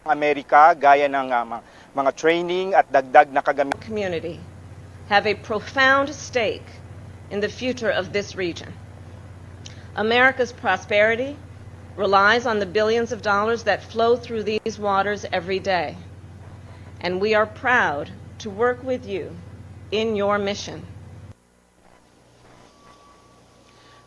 Amerika gaya ng mga training at dagdag na kagamit. Community have a profound stake in the future of this region. America's prosperity relies on the billions of dollars that flow through these waters every day. And we are proud to work with you in your mission.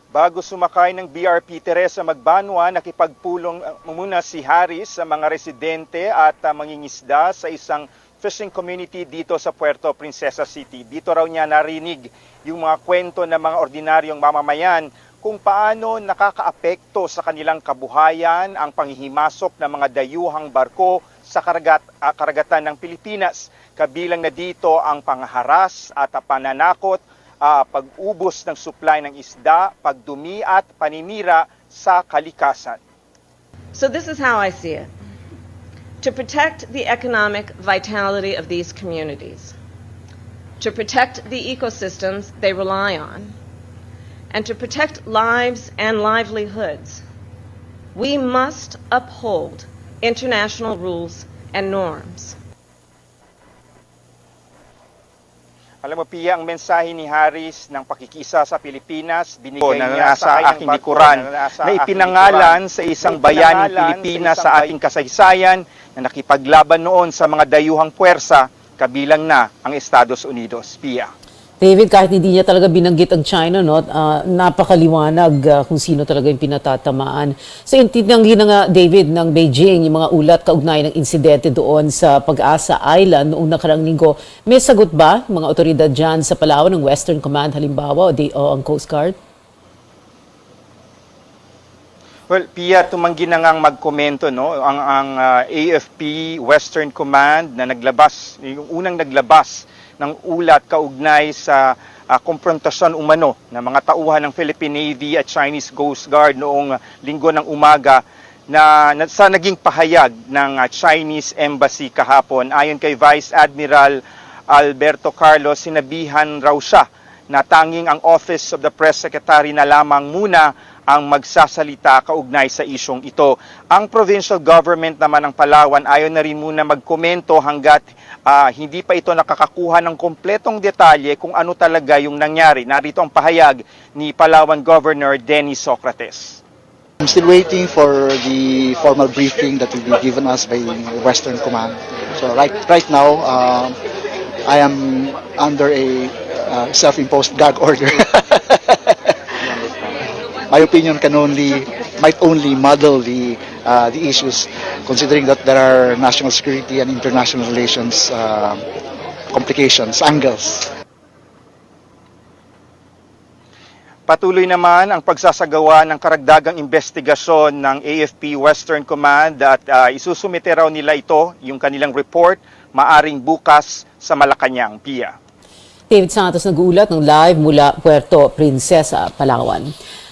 Bago sumakay ng BRP Teresa Magbanwa, nakipagpulong muna si Harris sa mga residente at mangingisda sa isang fishing community dito sa Puerto Princesa City. Dito raw niya narinig yung mga kwento ng mga ordinaryong mamamayan kung paano nakakaapekto sa kanilang kabuhayan ang panghihimasok ng mga dayuhang barko sa karagatan ng Pilipinas. Kabilang na dito ang pangharas at pananakot, pag-ubos ng supply ng isda, pagdumi at paninira sa kalikasan. So this is how I see it. To protect the economic vitality of these communities, to protect the ecosystems they rely on, and to protect lives and livelihoods, we must uphold international rules and norms. Alam mo, Pia, ang mensahe ni Harris ng pakikisa sa Pilipinas, binigay niya sa aking likuran na ipinangalan sa isang bayaning Pilipinas sa ating kasaysayan na nakipaglaban noon sa mga dayuhang puwersa, kabilang na ang Estados Unidos. Pia. David, kahit hindi niya talaga binanggit ang China, no, napakaliwanag kung sino talaga yung pinatatamaan. So, tinanggi na nga, David, ng Beijing, yung mga ulat kaugnay ng insidente doon sa Pag-asa Island noong nakarang linggo. May sagot ba mga otoridad dyan sa Palawan ng Western Command, halimbawa, o ang Coast Guard? Well, Pia, tumanggi na ngang magkomento, no? Ang AFP Western Command na naglabas, yung unang naglabas ng ulat kaugnay sa komprontasyon umano ng mga tauhan ng Philippine Navy at Chinese Coast Guard noong linggo ng umaga na sa naging pahayag ng Chinese Embassy kahapon. Ayon kay Vice Admiral Alberto Carlos, sinabihan raw siya na tanging ang Office of the Press Secretary na lamang muna ang magsasalita kaugnay sa isyong ito. Ang provincial government naman ng Palawan ayaw na rin muna magkomento hanggat hindi pa ito nakakakuha ng kompletong detalye kung ano talaga yung nangyari. Narito ang pahayag ni Palawan Governor Denny Socrates. I'm still waiting for the formal briefing that will be given us by Western Command. So right now, I am under a self-imposed gag order. My opinion might only muddle the issues, considering that there are national security and international relations complications, angles. Patuloy naman ang pagsasagawa ng karagdagang investigasyon ng AFP Western Command at isusumite raw nila ito, yung kanilang report, maaring bukas sa Malacanang, Pia. David Santos nag-uulat ng live mula Puerto Princesa, Palawan.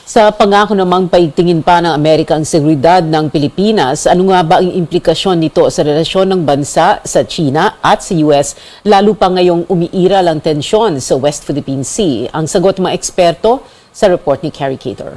Sa pangako namang paigtingin pa ng Amerika ang seguridad ng Pilipinas, ano nga ba ang implikasyon nito sa relasyon ng bansa sa China at sa US, lalo pa ngayong umiiral ang tensyon sa West Philippine Sea? Ang sagot ng mga eksperto sa report ni Carrie Cater.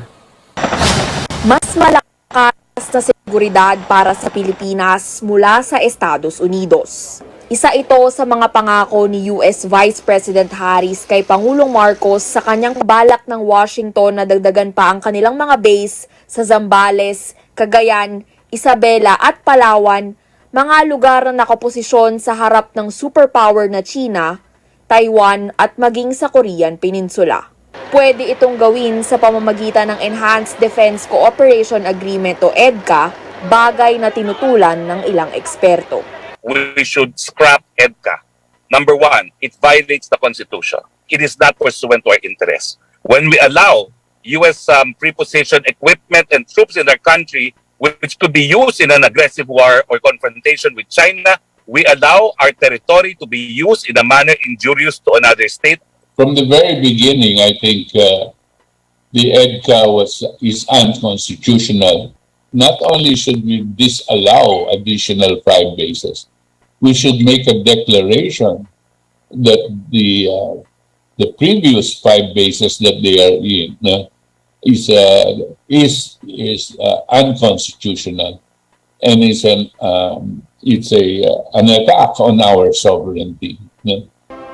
Mas malakas na seguridad para sa Pilipinas mula sa Estados Unidos. Isa ito sa mga pangako ni US Vice President Harris kay Pangulong Marcos sa kanyang balak ng Washington na dagdagan pa ang kanilang mga base sa Zambales, Cagayan, Isabela at Palawan, mga lugar na nakaposisyon sa harap ng superpower na China, Taiwan at maging sa Korean Peninsula. Pwede itong gawin sa pamamagitan ng Enhanced Defense Cooperation Agreement o EDCA, bagay na tinutulan ng ilang eksperto. We should scrap EDCA. Number one, it violates the Constitution. It is not pursuant to our interests. When we allow U.S. preposition equipment and troops in our country, which could be used in an aggressive war or confrontation with China, we allow our territory to be used in a manner injurious to another state. From the very beginning, I think the EDCA is unconstitutional. Not only should we disallow additional 5 bases, we should make a declaration that the previous 5 bases that they are in is unconstitutional and is it's an attack on our sovereignty. No?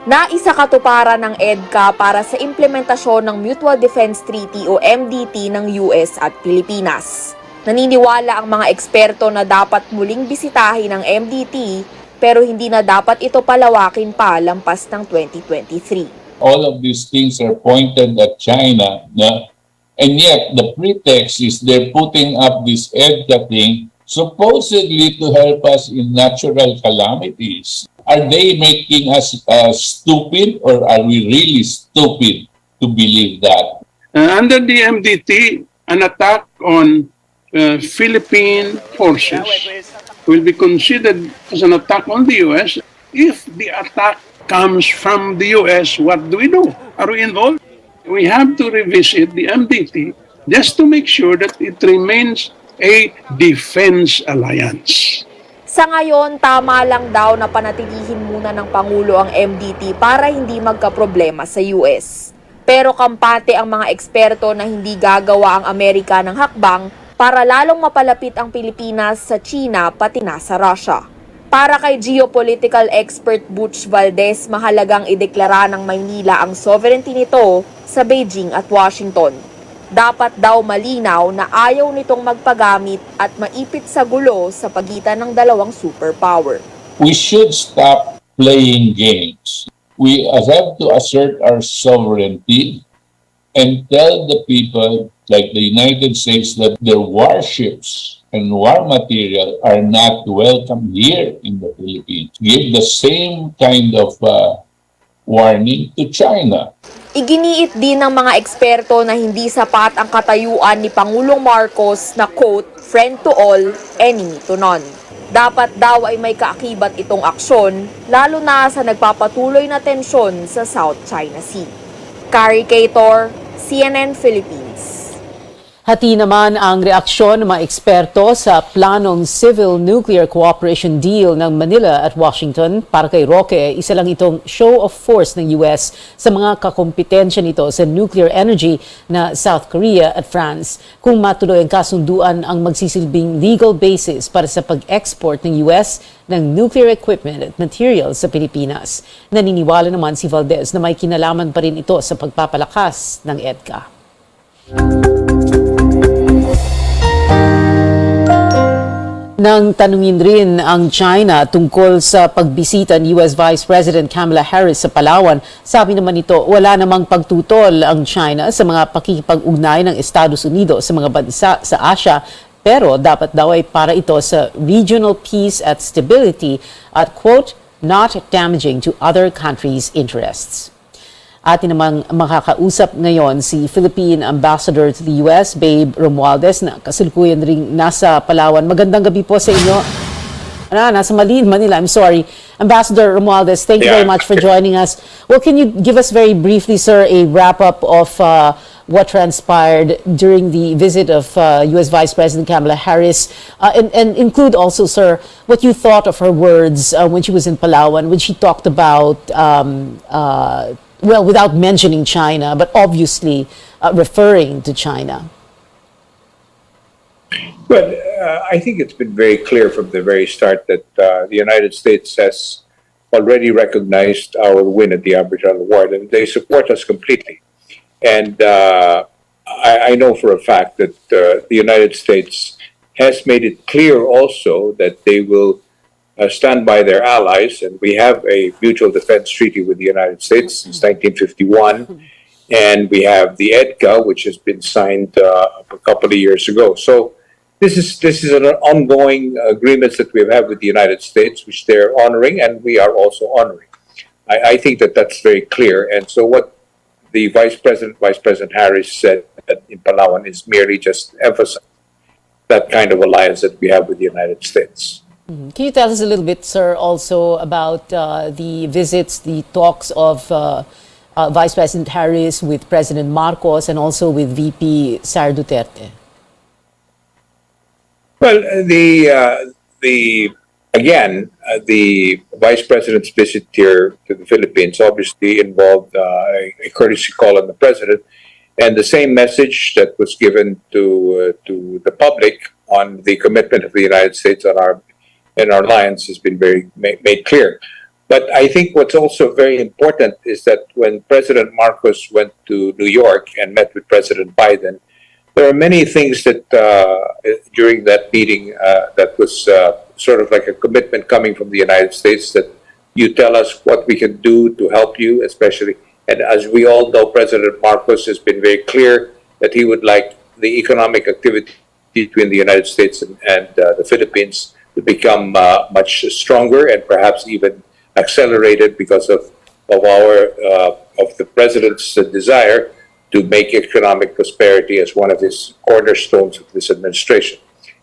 Naisakatuparan ng EDCA para sa implementasyon ng Mutual Defense Treaty o MDT ng US at Pilipinas. Naniniwala ang mga eksperto na dapat muling bisitahin ang MDT pero hindi na dapat ito palawakin pa lampas ng 2023. All of these things are pointed at China, no? And yet the pretext is they're putting up this EDCA thing supposedly to help us in natural calamities. Are they making us stupid, or are we really stupid to believe that? Under the MDT, an attack on Philippine forces will be considered as an attack on the U.S. If the attack comes from the U.S., what do? Are we involved? We have to revisit the MDT just to make sure that it remains a defense alliance. Sa ngayon, tama lang daw na panatilihin muna ng Pangulo ang MDT para hindi magkaproblema sa US. Pero kampante ang mga eksperto na hindi gagawa ang Amerika ng hakbang para lalong mapalapit ang Pilipinas sa China pati na sa Russia. Para kay geopolitical expert Butch Valdez, mahalagang ideklara ng Maynila ang sovereignty nito sa Beijing at Washington. Dapat daw malinaw na ayaw nitong magpagamit at maipit sa gulo sa pagitan ng dalawang superpower. We should stop playing games. We have to assert our sovereignty and tell the people like the United States that their warships and war material are not welcome here in the Philippines. Give the same kind of warning to China. Iginiit din ng mga eksperto na hindi sapat ang katayuan ni Pangulong Marcos na quote, friend to all, enemy to none. Dapat daw ay may kaakibat itong aksyon, lalo na sa nagpapatuloy na tensyon sa South China Sea. Carrie Cator, CNN Philippines. Hati naman ang reaksyon ng mga eksperto sa planong Civil Nuclear Cooperation Deal ng Manila at Washington. Para kay Roque, isa lang itong show of force ng US sa mga kakompetensya nito sa nuclear energy na South Korea at France. Kung matuloy ang kasunduan ang magsisilbing legal basis para sa pag-export ng US ng nuclear equipment at materials sa Pilipinas. Naniniwala naman si Valdez na may kinalaman pa rin ito sa pagpapalakas ng EDCA. Nang tanungin rin ang China tungkol sa pagbisita ni US Vice President Kamala Harris sa Palawan, sabi naman nito wala namang pagtutol ang China sa mga pakikipag-ugnay ng Estados Unidos sa mga bansa sa Asia, pero dapat daw ay para ito sa regional peace at stability at quote, not damaging to other countries' interests. Atin namang makakausap ngayon si Philippine Ambassador to the US, Babe Romualdez, na kasalukuyan ring nasa Palawan. Magandang gabi po sa inyo. Nasa Manila, I'm sorry. Ambassador Romualdez, thank you very much for joining us. Well, can you give us very briefly, sir, a wrap-up of what transpired during the visit of US Vice President Kamala Harris, and include also, sir, what you thought of her words when she was in Palawan, when she talked about well, without mentioning China, but obviously referring to China? Well, I think it's been very clear from the very start that the United States has already recognized our win at the arbitral award, and they support us completely. And I know for a fact that the United States has made it clear also that they will stand by their allies, and we have a mutual defense treaty with the United States since 1951, and we have the EDCA, which has been signed a couple of years ago. So this is an ongoing agreements that we have with the United States, which they're honoring, and we are also honoring. I think that that's very clear, and so what the Vice President Harris said in Palawan is merely just emphasizing that kind of alliance that we have with the United States. Can you tell us a little bit, sir, also about the visits, the talks of Vice President Harris with President Marcos and also with VP Sara Duterte? Well, the Vice President's visit here to the Philippines obviously involved a courtesy call on the President, and the same message that was given to the public on the commitment of the United States on our and our alliance has been very made clear. But I think what's also very important is that when President Marcos went to New York and met with President Biden, there are many things that during that meeting that was sort of like a commitment coming from the United States that you tell us what we can do to help you, especially. And as we all know, President Marcos has been very clear that he would like the economic activity between the United States and the Philippines to become much stronger and perhaps even accelerated because of the president's desire to make economic prosperity as one of his cornerstones of this administration.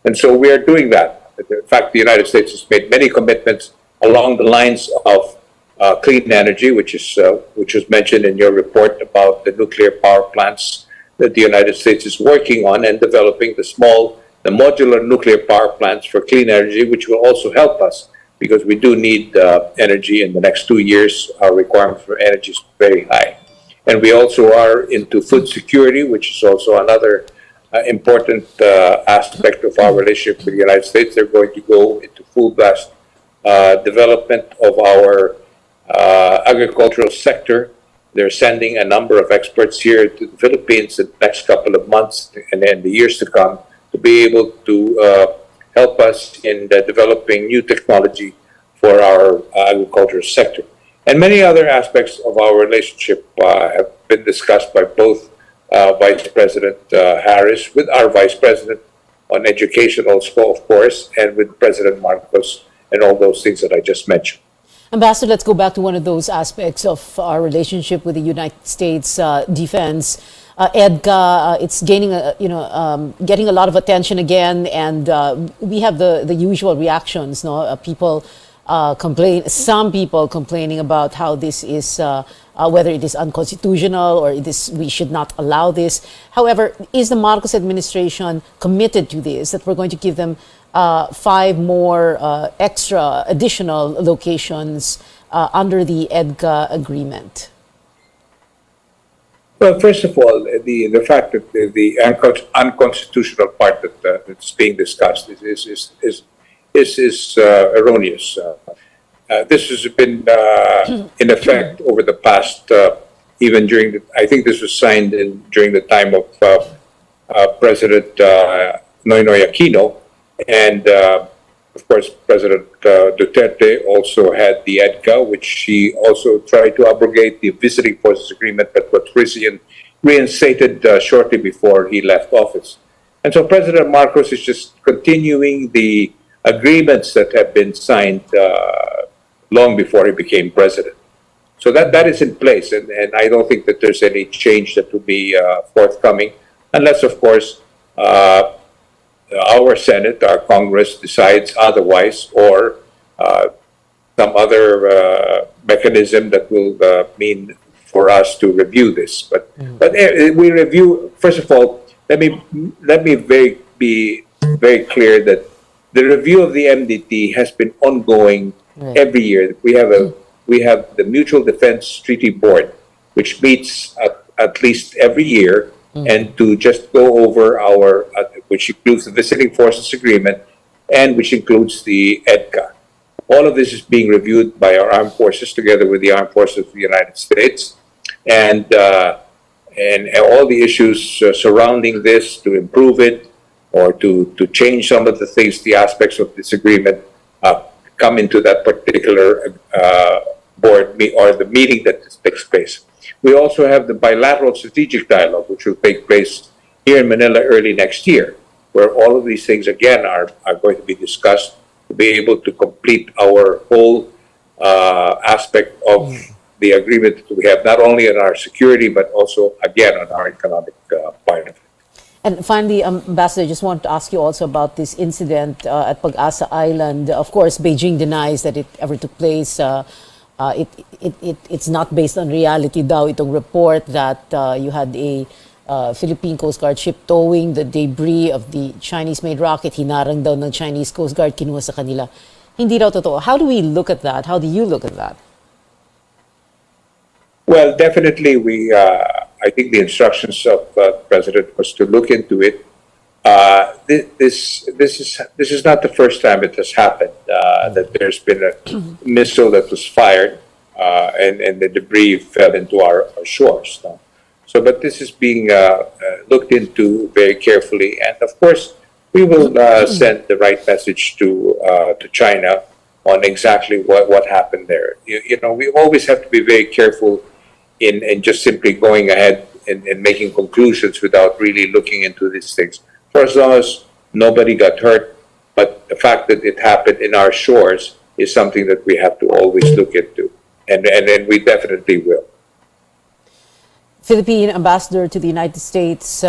And so we are doing that. In fact, the United States has made many commitments along the lines of clean energy, which was mentioned in your report about the nuclear power plants that the United States is working on and developing the modular nuclear power plants for clean energy, which will also help us because we do need energy in the next 2 years. Our requirement for energy is very high. And we also are into food security, which is also another important aspect of our relationship with the United States. They're going to go into full-blast development of our agricultural sector. They're sending a number of experts here to the Philippines in the next couple of months and in the years to come to be able to help us in developing new technology for our agricultural sector. And many other aspects of our relationship have been discussed by both Vice President Harris with our Vice President on education also, of course, and with President Marcos and all those things that I just mentioned. Ambassador, let's go back to one of those aspects of our relationship with the United States defense. EDCA, it's gaining, getting a lot of attention again, and we have the usual reactions. No, people complain. Some people complaining about how this is, whether it is unconstitutional or we should not allow this. However, is the Marcos administration committed to this? That we're going to give them 5 more extra additional locations under the EDCA agreement? Well, first of all, the fact that the unconstitutional part that's being discussed is erroneous. This has been in effect over the past, even during I think this was signed during the time of President Noynoy Aquino, and of course President Duterte also had the EDCA, which he also tried to abrogate the visiting forces agreement, but was reinstated shortly before he left office. And so President Marcos is just continuing the agreements that have been signed long before he became president. So that is in place, and I don't think that there's any change that will be forthcoming, unless, of course, our Senate, our Congress decides otherwise, or some other mechanism that will mean for us to review this. But we review. First of all, let me be very clear that the review of the MDT has been ongoing every year. We have the Mutual Defense Treaty Board, which meets at least every year, and to just go over our, which includes the Visiting Forces Agreement, and which includes the EDCA. All of this is being reviewed by our armed forces together with the armed forces of the United States, and all the issues surrounding this to improve it or to change some of the things, the aspects of this agreement come into that particular board or the meeting that takes place. We also have the bilateral strategic dialogue, which will take place here in Manila early next year, where all of these things again are going to be discussed to be able to complete our whole aspect of the agreement that we have, not only on our security, but also, again, on our economic part of it. And finally, Ambassador, I just want to ask you also about this incident at Pag-asa Island. Of course, Beijing denies that it ever took place. It's not based on reality daw itong report that you had a Philippine Coast Guard ship towing the debris of the Chinese-made rocket. Hinarang daw ng Chinese Coast Guard, kinuha sa kanila. Hindi daw totoo. How do we look at that? How do you look at that? Well, definitely I think the instructions of the President was to look into it This is not the first time it has happened that there's been a missile that was fired and the debris fell into our shores. No? So, but this is being looked into very carefully, and of course, we will send the right message to China on exactly what happened there. You know, we always have to be very careful in just simply going ahead and making conclusions without really looking into these things. For as long as nobody got hurt, but the fact that it happened in our shores is something that we have to always look into, and we definitely will. Philippine Ambassador to the United States,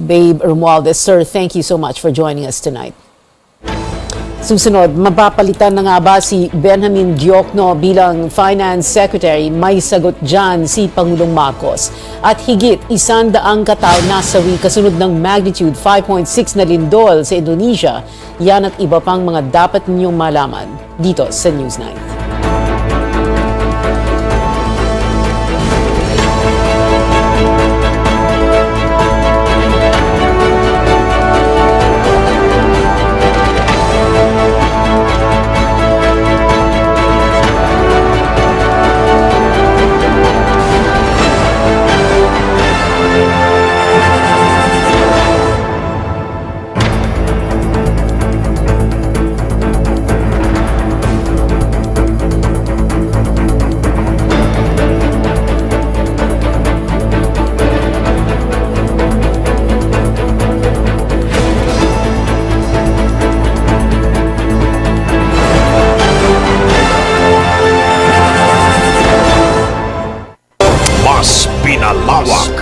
Babe Romualdez. Sir, thank you so much for joining us tonight. Susunod, mapapalitan na nga ba si Benjamin Diokno bilang Finance Secretary? May sagot dyan si Pangulong Marcos. At higit 100 katao nasawi kasunod ng magnitude 5.6 na lindol sa Indonesia. Yan at iba pang mga dapat ninyong malaman dito sa Newsnight.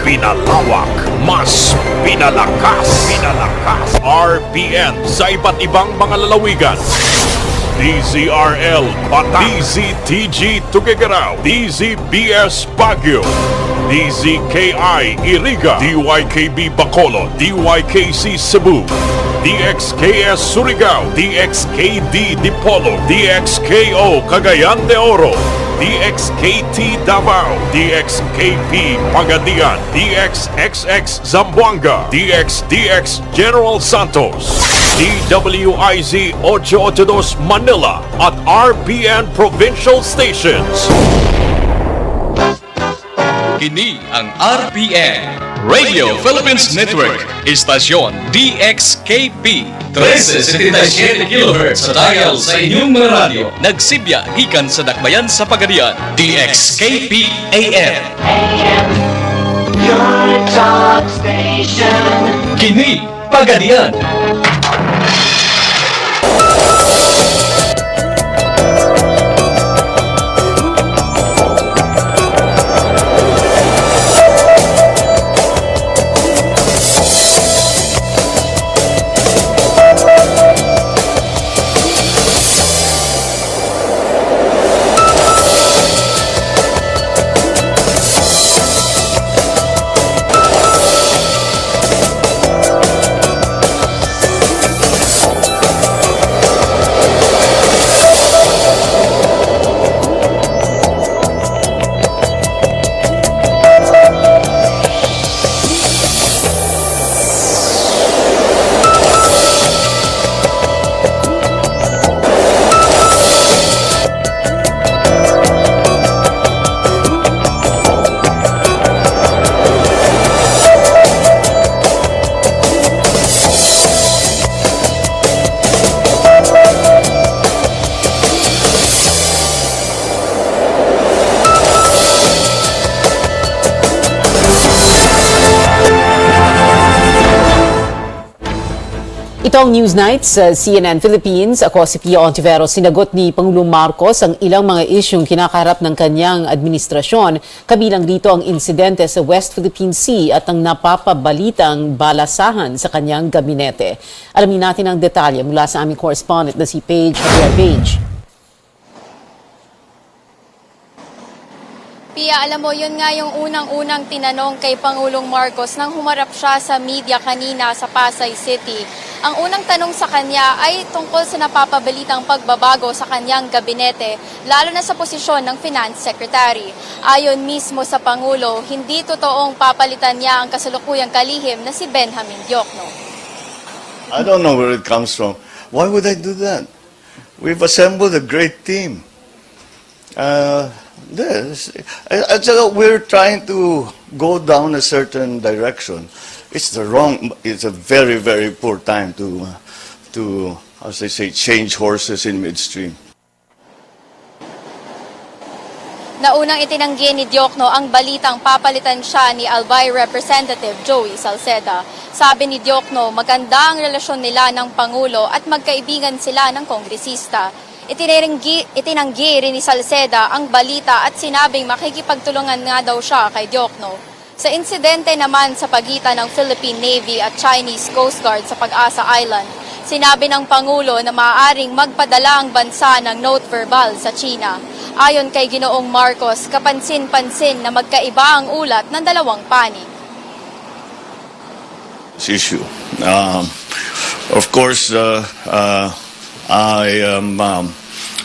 Pinalawak, mas pinalakas. RPN sa iba't ibang mga lalawigan. DZRL Bataan, DZTG Tuguegarao, DZBS Baguio, DZKI Iriga, DYKB Bacolod, DYKC Cebu, DXKS Surigao, DXKD Dipolo, DXKO Cagayan de Oro, DXKT Davao, DXKP Pagadian, DXXX Zamboanga, DXDX General Santos, DWIZ 882 Manila at RPN Provincial Stations. Kini ang RPN Radio Philippines Network, Istasyon DXKP 1377 kHz sa dial sa inyong mga radyo. Nagsibya gikan sa dakbayan sa Pagadian, DXKP AM. Your talk station. Kini Pagadian. Ito ang Newsnight sa CNN Philippines. Ako si Pia Ontiveros. Sinagot ni Pangulong Marcos ang ilang mga isyong kinakaharap ng kanyang administrasyon. Kabilang dito ang insidente sa West Philippine Sea at ang napapabalitang balasahan sa kanyang gabinete. Alamin natin ang detalye mula sa aming correspondent na si Paige Javier. Pia, alam mo, yun nga yung unang-unang tinanong kay Pangulong Marcos nang humarap siya sa media kanina sa Pasay City. Ang unang tanong sa kanya ay tungkol sa napapabalitang pagbabago sa kanyang gabinete, lalo na sa posisyon ng Finance Secretary. Ayon mismo sa Pangulo, hindi totoong papalitan niya ang kasalukuyang kalihim na si Benjamin Diokno. I don't know where it comes from. Why would I do that? We've assembled a great team. We're trying to go down a certain direction. It's a very, very poor time to, as they say, change horses in midstream. Naunang itinanggi ni Diokno ang balitang papalitan siya ni Albay Representative Joey Salceda. Sabi ni Diokno, maganda ang relasyon nila ng Pangulo at magkaibigan sila ng kongresista. Itinanggi rin ni Salceda ang balita at sinabing makikipagtulungan nga daw siya kay Diokno. Sa insidente naman sa pagitan ng Philippine Navy at Chinese Coast Guard sa Pag-asa Island, sinabi ng Pangulo na maaaring magpadala ang bansa ng note verbal sa China. Ayon kay Ginoong Marcos, kapansin-pansin na magkaiba ang ulat ng dalawang panig. Issue. Of course, I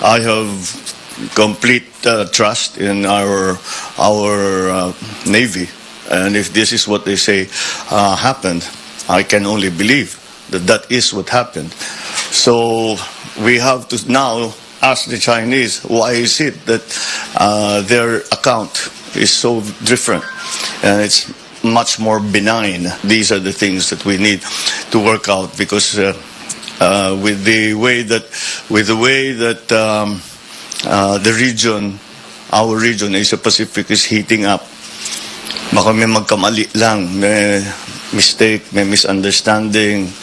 have complete trust in our Navy, and if this is what they say happened, I can only believe that that is what happened. So we have to now ask the Chinese, why is it that their account is so different and it's much more benign? These are the things that we need to work out, because with the way that the region, our region, Asia Pacific, is heating up, baka may magkamali lang, may mistake, may misunderstanding,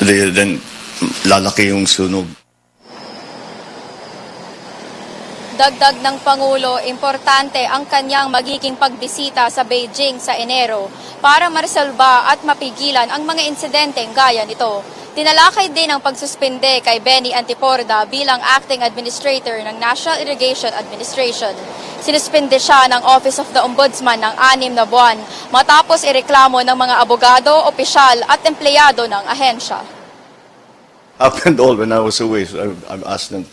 then lalaki yung sunog. Dagdag ng Pangulo, importante ang kanyang magiging pagbisita sa Beijing sa Enero para maresolba at mapigilan ang mga insidenteng gaya nito. Tinalakay din ang pagsuspende kay Benny Antiporda bilang Acting Administrator ng National Irrigation Administration. Sinuspende siya ng Office of the Ombudsman ng 6 na buwan matapos ireklamo ng mga abogado, opisyal at empleyado ng ahensya. Happened all when I was away. So I've asked them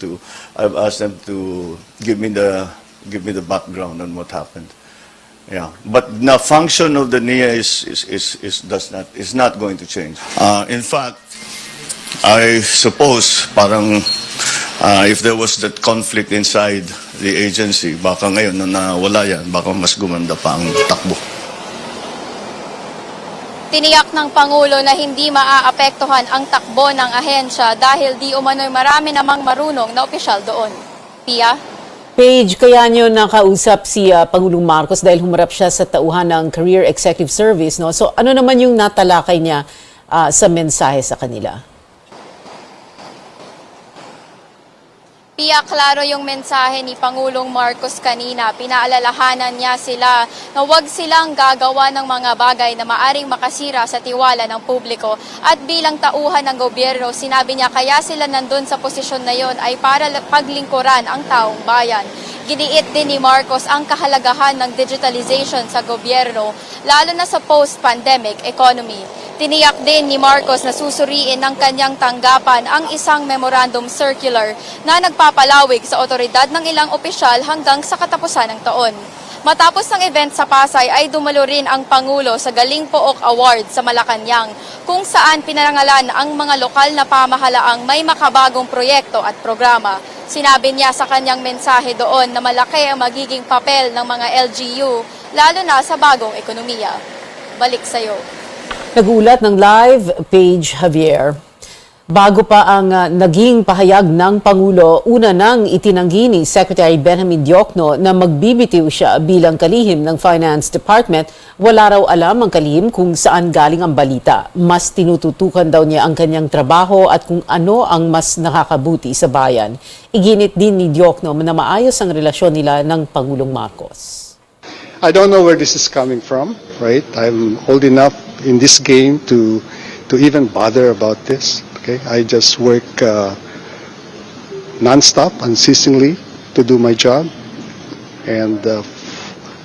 to give me the background on what happened. Yeah, but the function of the NIA is not going to change. In fact, I suppose parang if there was that conflict inside the agency, baka ngayon na nawala yan, baka mas gumanda pa ang takbo. Tiniyak ng Pangulo na hindi maaapektuhan ang takbo ng ahensya dahil di umano'y marami namang marunong na opisyal doon. Pia? Paige, kaya nyo nakausap si Pangulong Marcos dahil humarap siya sa tauhan ng Career Executive Service, no? So ano naman yung natalakay niya sa mensahe sa kanila? Pia, klaro yung mensahe ni Pangulong Marcos kanina. Pinaalalahanan niya sila na huwag silang gagawa ng mga bagay na maaring makasira sa tiwala ng publiko. At bilang tauhan ng gobyerno, sinabi niya kaya sila nandun sa posisyon na yon ay para paglingkuran ang taong bayan. Giniit din ni Marcos ang kahalagahan ng digitalization sa gobyerno, lalo na sa post-pandemic economy. Tiniyak din ni Marcos na susuriin ng kanyang tanggapan ang isang memorandum circular na nagpapalawig sa otoridad ng ilang opisyal hanggang sa katapusan ng taon. Matapos ng event sa Pasay ay dumalo rin ang Pangulo sa Galing Pook Award sa Malacanang, kung saan pinarangalan ang mga lokal na pamahalaang may makabagong proyekto at programa. Sinabi niya sa kanyang mensahe doon na malaki ang magiging papel ng mga LGU, lalo na sa bagong ekonomiya. Balik sa'yo. Nag-ulat ng live, Paige Javier. Bago pa ang naging pahayag ng Pangulo, una nang itinanggi ni Secretary Benjamin Diokno na magbibitiw siya bilang kalihim ng Finance Department. Wala raw alam ang kalihim kung saan galing ang balita. Mas tinututukan daw niya ang kanyang trabaho at kung ano ang mas nakakabuti sa bayan. Iginit din ni Diokno na maayos ang relasyon nila ng Pangulong Marcos. I don't know where this is coming from, right? I'm old enough in this game to even bother about this. Okay, I just work non-stop, unceasingly to do my job, and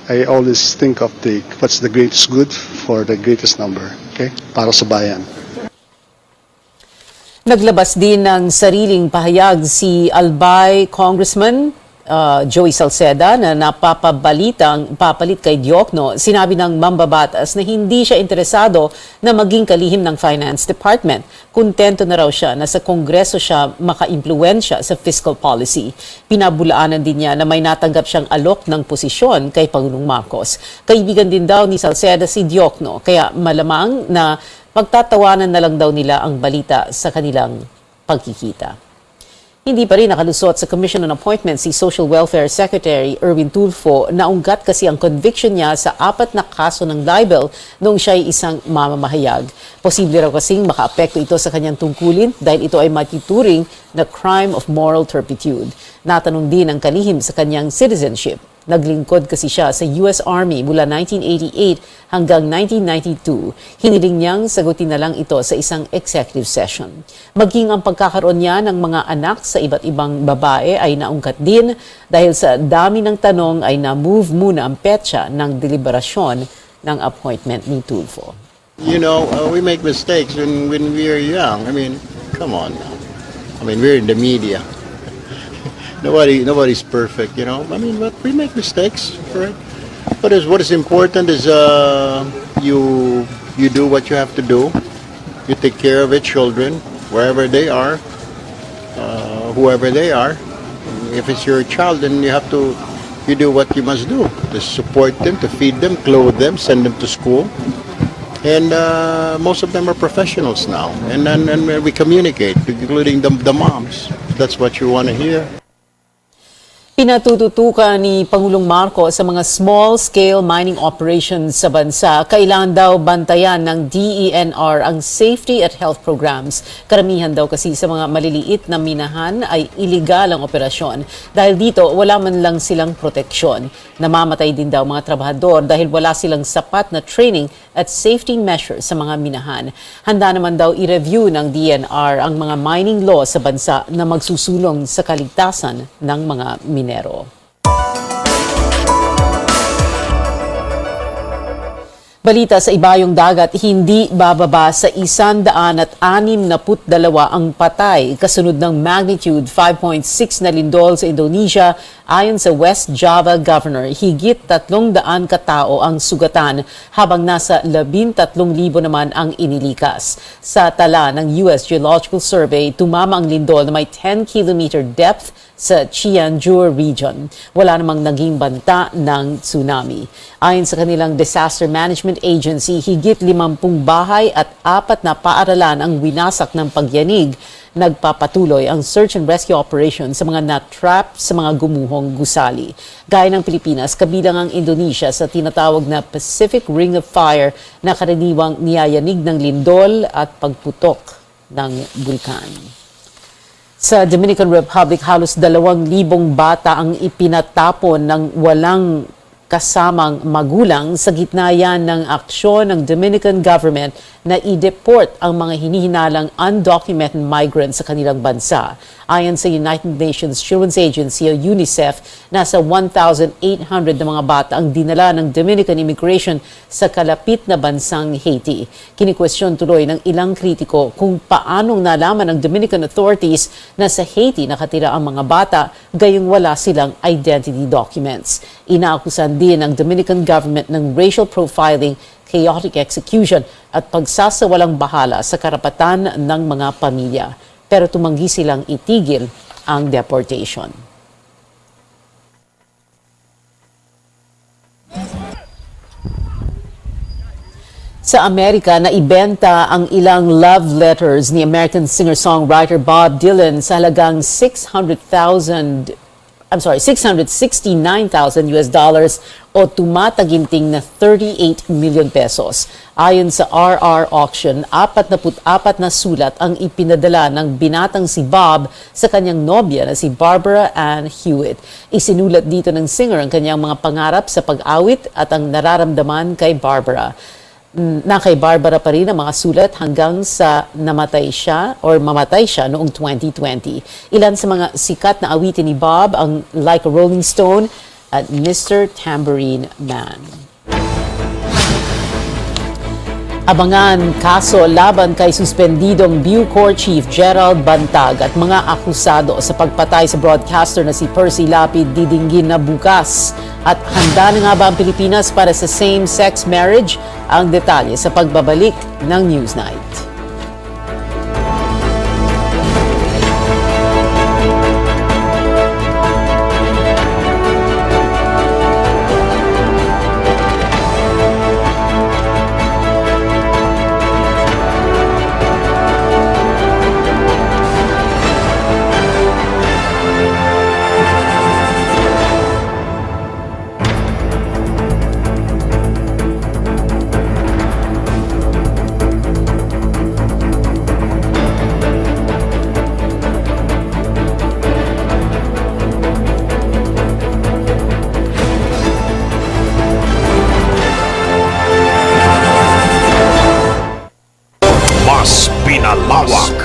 I always think of what's the greatest good for the greatest number. Okay, para sa bayan. Naglabas din ng sariling pahayag si Albay Congressman Joey Salceda na papalit kay Diokno, sinabi ng mambabatas na hindi siya interesado na maging kalihim ng Finance Department. Kontento na raw siya na sa Kongreso siya makaimpluwensya sa fiscal policy. Pinabulaanan din niya na may natanggap siyang alok ng posisyon kay Pangulong Marcos. Kaibigan din daw ni Salceda si Diokno, kaya malamang na pagtatawanan na lang daw nila ang balita sa kanilang pagkikita. Hindi pa rin nakalusot sa Commission on Appointments si Social Welfare Secretary Erwin Tulfo. Naunggat kasi ang conviction niya sa 4 na kaso ng libel noong siya ay isang mamamahayag. Posible raw kasing makaapekto ito sa kanyang tungkulin dahil ito ay matuturing na crime of moral turpitude. Natanong din ang kalihim sa kanyang citizenship. Naglingkod kasi siya sa US Army mula 1988 hanggang 1992. Hiniling niyang sagutin na lang ito sa isang executive session. Maging ang pagkakaroon niya ng mga anak sa iba't ibang babae ay naungkat din dahil sa dami ng tanong ay na-move muna ang petsa ng deliberasyon ng appointment ni Tulfo. You know, we make mistakes when we are young. I mean, come on now. I mean, we're in the media. Nobody's perfect, you know. I mean, but we make mistakes, right? But what is important is you do what you have to do. You take care of your children wherever they are, whoever they are. If it's your child, then you do what you must do to support them, to feed them, clothe them, send them to school. And most of them are professionals now, and we communicate, including the moms. That's what you want to hear. Pinatututukan ni Pangulong Marcos sa mga small-scale mining operations sa bansa. Kailangan daw bantayan ng DENR ang safety at health programs. Karamihan daw kasi sa mga maliliit na minahan ay iligal ang operasyon. Dahil dito, wala man lang silang proteksyon. Namamatay din daw mga trabahador dahil wala silang sapat na training at safety measures sa mga minahan. Handa naman daw i-review ng DENR ang mga mining law sa bansa na magsusulong sa kaligtasan ng mga minero. Balita sa ibayong dagat, hindi bababa sa 162 ang patay kasunod ng magnitude 5.6 na lindol sa Indonesia. Ayon sa West Java Governor, higit 300 katao ang sugatan habang nasa 13,000 naman ang inilikas. Sa tala ng US Geological Survey, tumama ang lindol na may 10-kilometer depth sa Cianjur region. Wala namang naging banta ng tsunami. Ayon sa kanilang Disaster Management Agency, higit 50 bahay at 4 na paaralan ang winasak ng pagyanig. Nagpapatuloy ang search and rescue operation sa mga na-trap sa mga gumuhong gusali. Gaya ng Pilipinas, kabilang ang Indonesia sa tinatawag na Pacific Ring of Fire na karaniwang niyayanig ng lindol at pagputok ng bulkan. Sa Dominican Republic, halos 2,000 bata ang ipinatapon ng walang kasamang magulang sa gitna yan ng aksyon ng Dominican government na i-deport ang mga hinihinalang undocumented migrants sa kanilang bansa. Ayon sa United Nations Children's Agency o UNICEF, nasa 1,800 na mga bata ang dinala ng Dominican immigration sa kalapit na bansang Haiti. Kinikwestiyon tuloy ng ilang kritiko kung paanong nalaman ng Dominican authorities na sa Haiti nakatira ang mga bata gayong wala silang identity documents. Inaakusan din ng Dominican government ng racial profiling, chaotic execution at pagsasawalang bahala sa karapatan ng mga pamilya. Pero tumanggi silang itigil ang deportation. Sa Amerika, naibenta ang ilang love letters ni American singer-songwriter Bob Dylan sa halagang $669,000 o tumataginting na 38 million pesos. Ayon sa RR Auction, 44 na sulat ang ipinadala ng binatang si Bob sa kanyang nobya na si Barbara Ann Hewitt. Isinulat dito ng singer ang kanyang mga pangarap sa pag-awit at ang nararamdaman kay Barbara. Na kay Barbara pa rin ang mga sulat hanggang sa mamatay siya noong 2020. Ilan sa mga sikat na awitin ni Bob ang Like a Rolling Stone at Mr. Tambourine Man. Abangan kaso laban kay suspendidong Bucor Chief Gerald Bantag at mga akusado sa pagpatay sa broadcaster na si Percy Lapid didinggin na bukas. At handa na nga ba ang Pilipinas para sa same-sex marriage? Ang detalye sa pagbabalik ng Newsnight.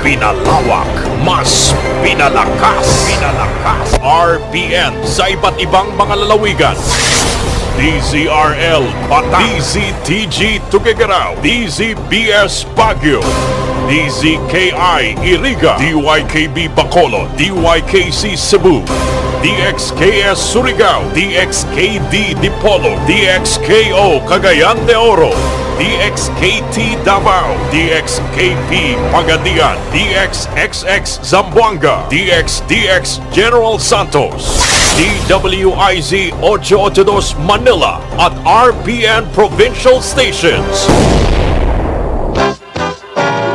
Pinalawak, mas pinalakas. RPN sa iba't ibang mga lalawigan. DZRL Bataan, DZTG Tuguegarao, DZBS Baguio, DZKI Iriga, DYKB Bacolod, DYKC Cebu, DXKS Surigao, DXKD Dipolo, DXKO Cagayan de Oro, DXKT Davao, DXKP Pagadian, DXXX Zamboanga, DXDX General Santos, DWIZ 882 Manila at RPN Provincial Stations.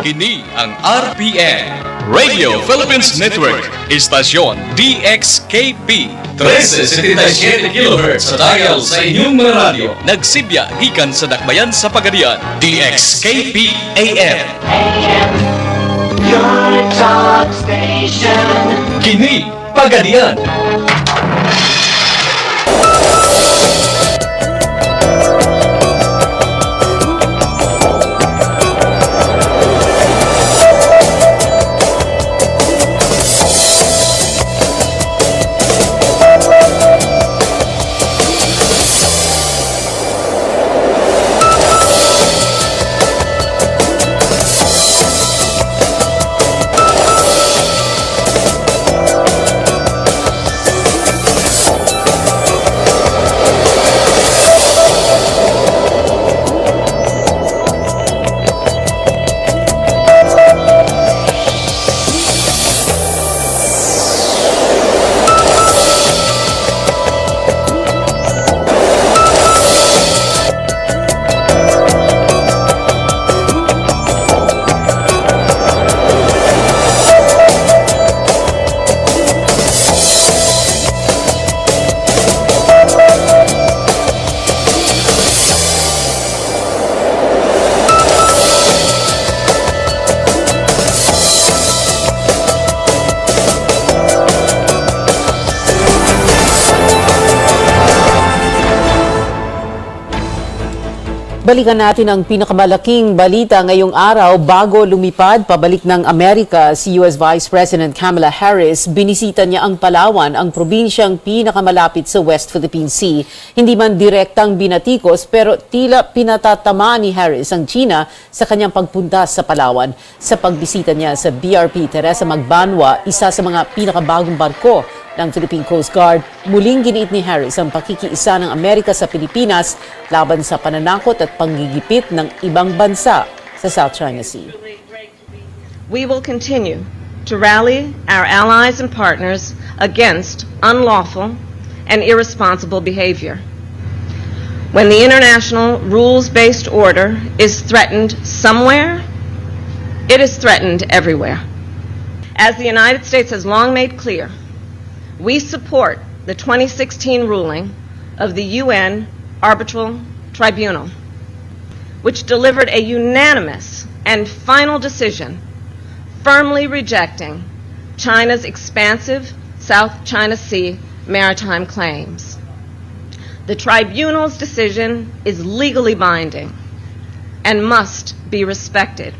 Kini ang RPN Radio Philippines Network, istasyon DXKP 1377 kHz sa dial sa inyong mga radyo. Nagsibya gikan sa dakbayan sa Pagadian, DXKP AM. Your talk station. Kini Pagadian. Balikan natin ang pinakamalaking balita ngayong araw bago lumipad pabalik ng Amerika si US Vice President Kamala Harris. Binisita niya ang Palawan, ang probinsyang pinakamalapit sa West Philippine Sea. Hindi man direktang binatikos pero tila pinatatama ni Harris ang China sa kanyang pagpunta sa Palawan. Sa pagbisita niya sa BRP Teresa Magbanwa, isa sa mga pinakabagong barko ng Philippine Coast Guard, muling giniit ni Harris ang pakikiisa ng Amerika sa Pilipinas laban sa pananakot at panggigipit ng ibang bansa sa South China Sea. We will continue to rally our allies and partners against unlawful and irresponsible behavior. When the international rules-based order is threatened somewhere, it is threatened everywhere. As the United States has long made clear, we support the 2016 ruling of the UN Arbitral Tribunal, which delivered a unanimous and final decision firmly rejecting China's expansive South China Sea maritime claims. The tribunal's decision is legally binding and must be respected.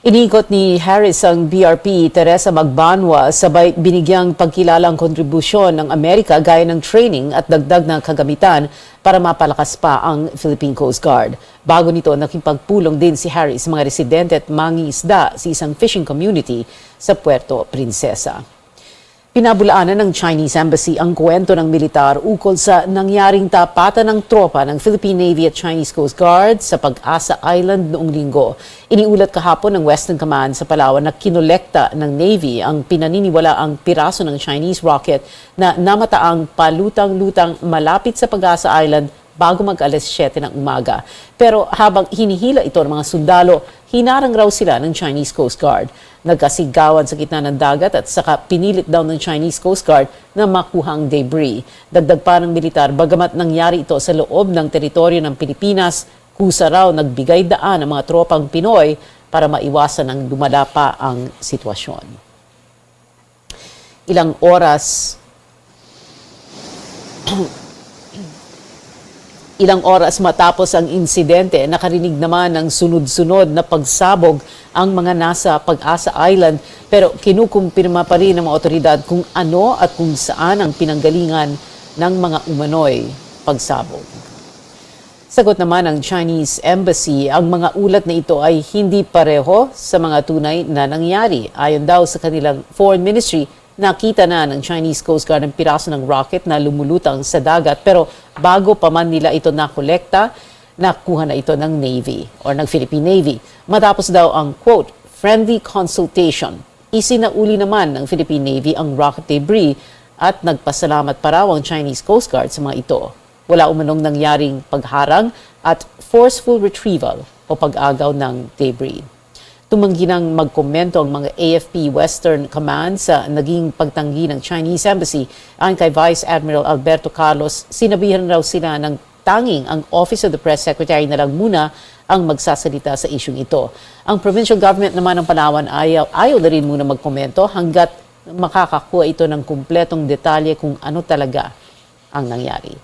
Inikot ni Harris ang BRP Teresa Magbanwa sabay binigyang pagkilalang kontribusyon ng Amerika gaya ng training at dagdag na kagamitan para mapalakas pa ang Philippine Coast Guard. Bago nito, nakipagpulong din si Harris sa mga residente at mangingisda sa isang fishing community sa Puerto Princesa. Pinabulaanan ng Chinese Embassy ang kwento ng militar ukol sa nangyaring tapatan ng tropa ng Philippine Navy at Chinese Coast Guard sa Pag-asa Island noong linggo. Iniulat kahapon ng Western Command sa Palawan na kinolekta ng Navy ang pinaniniwala ang piraso ng Chinese rocket na namataang palutang-lutang malapit sa Pag-asa Island bago mag-alas 7 ng umaga. Pero habang hinihila ito ng mga sundalo, hinarang raw sila ng Chinese Coast Guard. Nagkasigawan sa gitna ng dagat at saka pinilit daw ng Chinese Coast Guard na makuha ang debris. Dagdag pa ng militar, bagamat nangyari ito sa loob ng teritoryo ng Pilipinas, kusa raw nagbigay daan ang mga tropang Pinoy para maiwasan ang lumala pa ang sitwasyon. Ilang oras matapos ang insidente, nakarinig naman ng sunod-sunod na pagsabog ang mga nasa Pag-asa Island, pero kinukumpirma pa rin ng mga otoridad kung ano at kung saan ang pinanggalingan ng mga umano'y pagsabog. Sagot naman ng Chinese Embassy, ang mga ulat na ito ay hindi pareho sa mga tunay na nangyari. Ayon daw sa kanilang Foreign Ministry, nakita na ng Chinese Coast Guard ang piraso ng rocket na lumulutang sa dagat, pero bago pa man nila ito nakolekta, nakuha na ito ng Navy or ng Philippine Navy. Matapos daw ang, quote, friendly consultation, isinauli naman ng Philippine Navy ang rocket debris at nagpasalamat pa raw ang Chinese Coast Guard sa mga ito. Wala umanong nangyaring pagharang at forceful retrieval o pag-agaw ng debris. Tumanggi nang magkomento ang mga AFP Western Command sa naging pagtanggi ng Chinese Embassy. Ayon kay Vice Admiral Alberto Carlos, sinabihan raw sila ng tanging ang Office of the Press Secretary na lang muna ang magsasalita sa isyung ito. Ang provincial government naman ng Palawan ayaw na rin muna magkomento hanggat makakakuha ito ng kumpletong detalye kung ano talaga ang nangyari.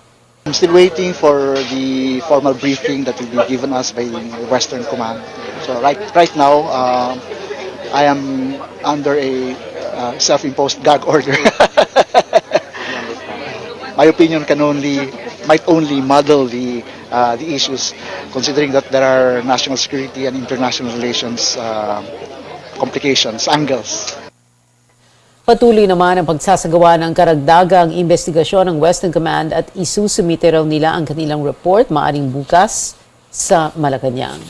I'm still waiting for the formal briefing that will be given us by Western Command. So right now, I am under a self-imposed gag order. My opinion might only muddle the issues, considering that there are national security and international relations complications, angles. Patuloy naman ang pagsasagawa ng karagdagang investigasyon ng Western Command at isusumite raw nila ang kanilang report maaring bukas sa Malacanang.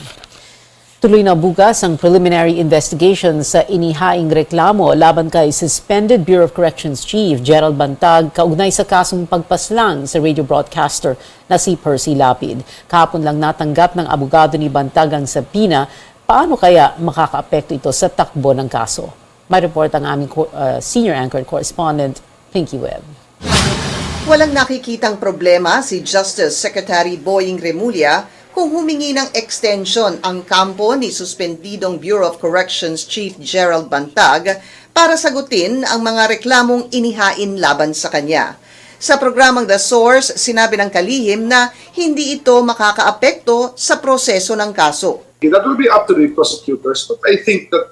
Tuloy na bukas ang preliminary investigation sa inihaing reklamo laban kay suspended Bureau of Corrections Chief Gerald Bantag kaugnay sa kasong pagpaslang sa radio broadcaster na si Percy Lapid. Kahapon lang natanggap ng abogado ni Bantag ang sabina, paano kaya makakaapekto ito sa takbo ng kaso? May report ang aming senior anchor correspondent, Pinky Webb. Walang nakikitang problema si Justice Secretary Boying Remulla kung humingi ng extension ang kampo ni suspendidong Bureau of Corrections Chief Gerald Bantag para sagutin ang mga reklamong inihain laban sa kanya. Sa programang The Source, sinabi ng kalihim na hindi ito makakaapekto sa proseso ng kaso. That will be up to the prosecutors, but I think that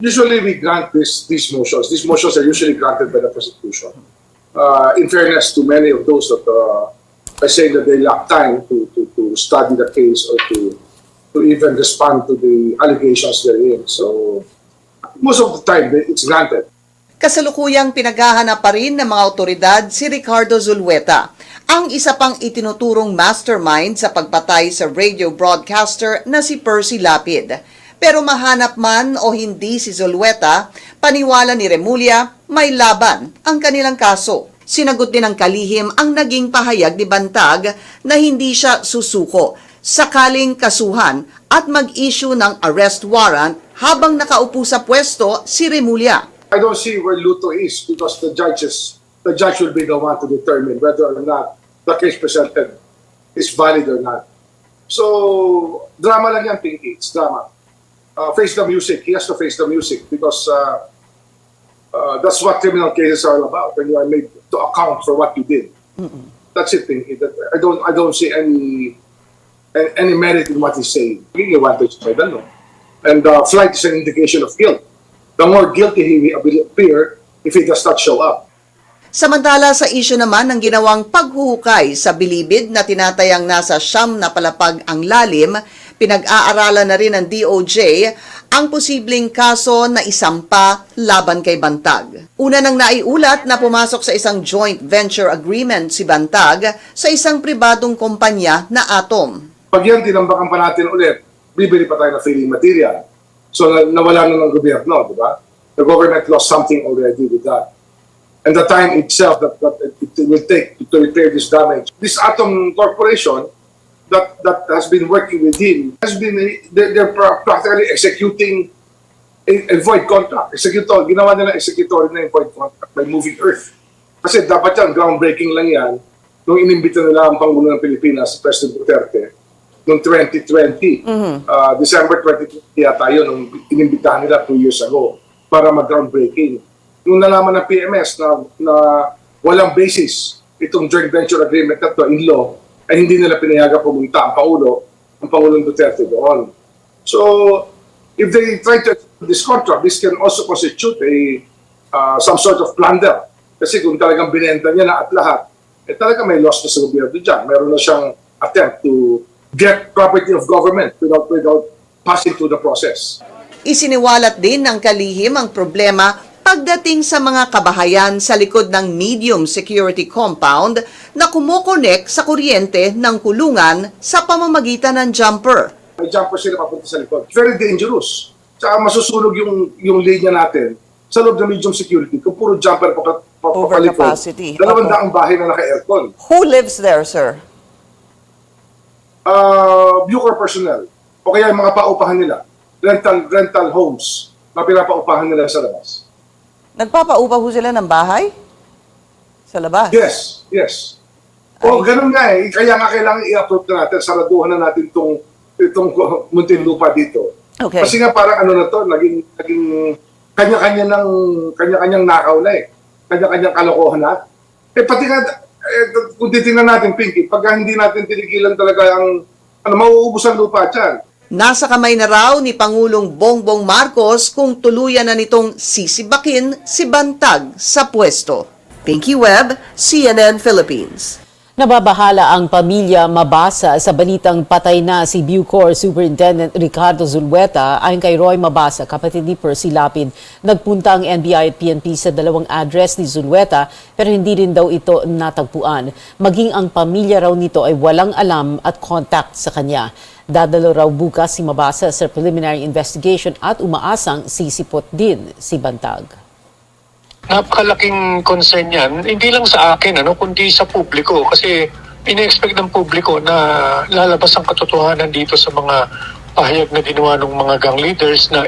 usually we grant these motions. These motions are usually granted by the prosecution. In fairness to many of those that are saying that they lack time to study the case or to even respond to the allegations therein. So most of the time, it's granted. Kasalukuyang pinaghahanap pa rin ng mga otoridad si Ricardo Zulueta, ang isa pang itinuturong mastermind sa pagpatay sa radio broadcaster na si Percy Lapid. Pero mahanap man o hindi si Zulueta, paniwala ni Remulla, may laban ang kanilang kaso. Sinagot din ng kalihim ang naging pahayag ni Bantag na hindi siya susuko sakaling kasuhan at mag-issue ng arrest warrant habang nakaupo sa pwesto si Remulla. I don't see where Luto is because the judge will be the one to determine whether or not the case presented is valid or not. So, drama lang yan, Pinky. It's drama. Face the music. He has to face the music because that's what criminal cases are all about. When you are made to account for what you did. That's it, Pinky. I don't see any merit in what he's saying. Really wanted to say that, no? And flight is an indication of guilt. The more guilty he will appear if he does not show up. Samantala sa isyu naman ng ginawang paghuhukay sa bilibid na tinatayang nasa 9 na palapag ang lalim, pinag-aaralan na rin ng DOJ ang posibleng kaso na isampa laban kay Bantag. Una nang naiulat na pumasok sa isang joint venture agreement si Bantag sa isang pribadong kumpanya na Atom. Pag yan tinambakan pa natin ulit, bibili pa tayo ng filling material. So nawala na ng gobyerno, di ba? The government lost something already with that. And the time itself that it will take to repair this damage. This Atom Corporation that has been working with him has been, they're practically executing a void contract. Ginawa nila executory na yung void contract by moving earth. Kasi dapat yan, groundbreaking lang yan, nung inimbita nila ang Pangulo ng Pilipinas, President Duterte, noong 2020. December 2020 yata yun, nung inimbitahan nila 2 years ago para mag-groundbreaking. Nung nalaman ng PMS na walang basis itong joint venture agreement na to in law, ay hindi nila pinayagan pumunta ang Pangulong Duterte doon. So, if they try to execute this contract, this can also constitute some sort of plunder. Kasi kung talagang binenta niya na at lahat, talaga may loss na sa gobyerno dyan. Meron na siyang attempt to get property of government without passing through the process. Isiniwalat din ng kalihim ang problema pagdating sa mga kabahayan sa likod ng medium security compound na kumokonek sa kuryente ng kulungan sa pamamagitan ng jumper. May jumper sila papunta sa likod. Very dangerous. Tsaka masusunog yung linya natin sa loob ng medium security kung puro jumper papalikod. Overcapacity. 200 bahay na naka-aircon. Who lives there, sir? Bucor personnel. O kaya yung mga paupahan nila. Rental homes na pinapaupahan nila sa labas. Nagpapaupa ho sila ng bahay? Sa labas? Yes, yes. O ganun nga eh. Kaya nga kailangan i-approve na natin, saraduhan na natin itong Muntinlupa dito. Okay. Kasi nga parang ano na to, naging kanya-kanyang nakaw na eh. Kanya-kanyang kalokohan na. Pati nga, kung titingnan natin, Pinky, pag hindi natin tinigilan talaga ang mauubos ang lupa dyan. Nasa kamay na raw ni Pangulong Bongbong Marcos kung tuluyan na nitong sisibakin si Bantag sa pwesto. Pinky Webb, CNN Philippines. Nababahala ang pamilya Mabasa sa balitang patay na si Bucor Superintendent Ricardo Zulueta. Ayon kay Roy Mabasa, kapatid ni Percy Lapid, nagpunta ang NBI at PNP sa dalawang address ni Zulueta pero hindi rin daw ito natagpuan. Maging ang pamilya raw nito ay walang alam at contact sa kanya. Dadalo raw bukas si Mabasa sa preliminary investigation at umaasang sisipot din si Bantag. Napakalaking concern yan, hindi lang sa akin, kundi sa publiko. Kasi ina-expect ng publiko na lalabas ang katotohanan dito sa mga pahayag na ginawa ng mga gang leaders na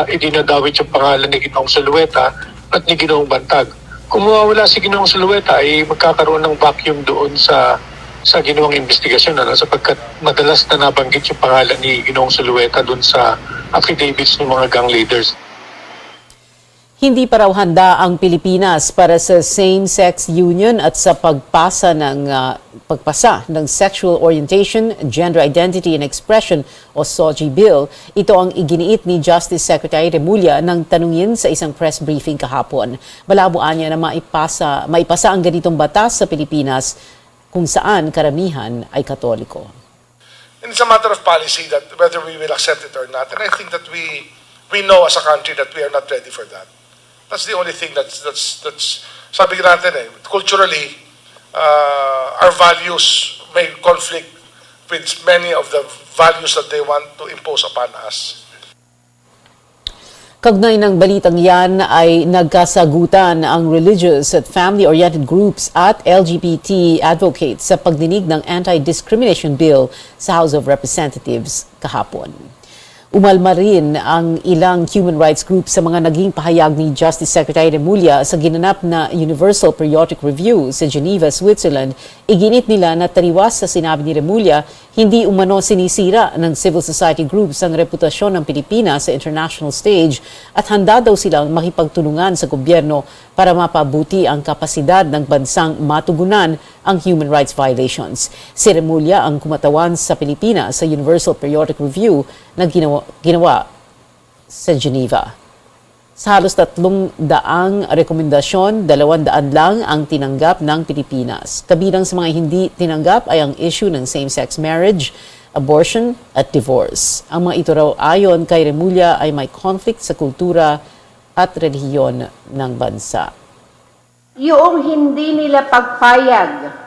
idinadawit yung pangalan ni Ginoong Zulueta at ni Ginoong Bantag. Kung mawawala si Ginoong Zulueta, ay magkakaroon ng vacuum doon sa ginawang investigasyon, sapagkat madalas na nabanggit yung pangalan ni Ginoong Zulueta doon sa affidavits ng mga gang leaders. Hindi pa raw handa ang Pilipinas para sa same-sex union at sa pagpasa ng Sexual Orientation, Gender Identity and Expression o SOGI Bill. Ito ang iginiit ni Justice Secretary Remulla nang tanungin sa isang press briefing kahapon. Malabuan niya na maipasa ang ganitong batas sa Pilipinas kung saan karamihan ay Katoliko. And it's a matter of policy that whether we will accept it or not. And I think that we know as a country that we are not ready for that. That's the only thing that's sabi natin culturally, our values may conflict with many of the values that they want to impose upon us. Kaugnay ng balitang yan ay nagkasagutan ang religious at family-oriented groups at LGBT advocates sa pagdinig ng anti-discrimination bill sa House of Representatives kahapon. Umalma rin ang ilang human rights groups sa mga naging pahayag ni Justice Secretary Remulla sa ginanap na Universal Periodic Review sa Geneva, Switzerland. Iginit nila na taliwas sa sinabi ni Remulla, hindi umano sinisira ng civil society groups ang reputasyon ng Pilipinas sa international stage at handa daw silang makipagtulungan sa gobyerno para mapabuti ang kapasidad ng bansang matugunan ang human rights violations. Si Remulla ang kumatawan sa Pilipinas sa Universal Periodic Review na ginawa sa Geneva. Sa halos 300 rekomendasyon, 200 lang ang tinanggap ng Pilipinas. Kabilang sa mga hindi tinanggap ay ang issue ng same-sex marriage, abortion at divorce. Ang mga ito raw ayon kay Remulla ay may conflict sa kultura at relihiyon ng bansa. Yung hindi nila pagpayag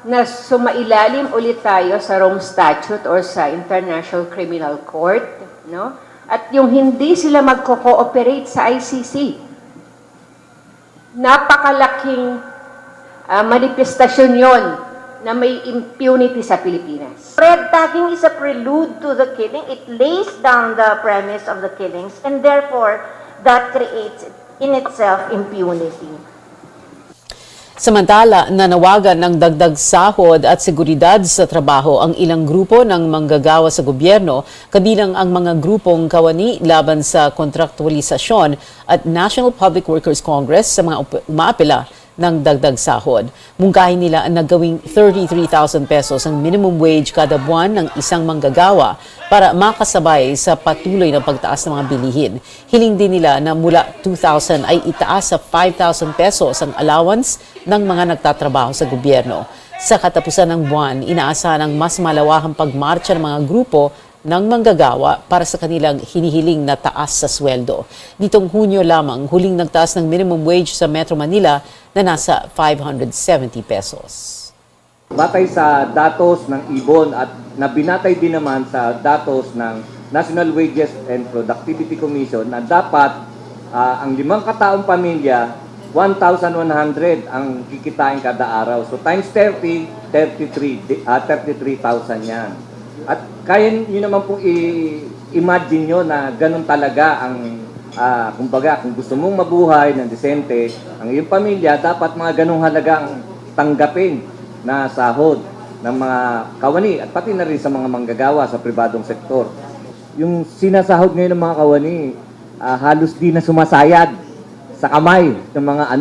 na sumailalim ulit tayo sa Rome Statute or sa International Criminal Court, no? At yung hindi sila magko-cooperate sa ICC. Napakalaking manifestasyon yon na may impunity sa Pilipinas. Red tagging is a prelude to the killing. It lays down the premise of the killings, and therefore, that creates in itself impunity. Samantala, nanawagan ng dagdag sahod at seguridad sa trabaho ang ilang grupo ng manggagawa sa gobyerno, kabilang ang mga grupong kawani laban sa kontraktualisasyon at National Public Workers Congress sa mga umaapela ng dagdag sahod. Mungkahin nila ang nagawing 33,000 pesos ang minimum wage kada buwan ng isang manggagawa para makasabay sa patuloy na pagtaas ng mga bilihin. Hiling din nila na mula 2,000 ay itaas sa 5,000 pesos ang allowance ng mga nagtatrabaho sa gobyerno. Sa katapusan ng buwan, inaasahan ang mas malawakang pagmarcha ng mga grupo ng manggagawa para sa kanilang hinihiling na taas sa sweldo. Nitong Hunyo lamang, huling nagtaas ng minimum wage sa Metro Manila na nasa 570 pesos. Batay sa datos ng IBON at nabinatay din naman sa datos ng National Wages and Productivity Commission na dapat ang 5 kataong pamilya, 1,100 ang kikitain kada araw. So times 30, 33,000 yan. At kaya nyo naman pong i-imagine nyo na ganun talaga ang, kumbaga, kung gusto mong mabuhay ng desente, ang iyong pamilya, dapat mga ganung halagang tanggapin na sahod ng mga kawani at pati na rin sa mga manggagawa sa pribadong sektor. Yung sinasahod ngayon ng mga kawani, halos di na sumasayad sa kamay ng mga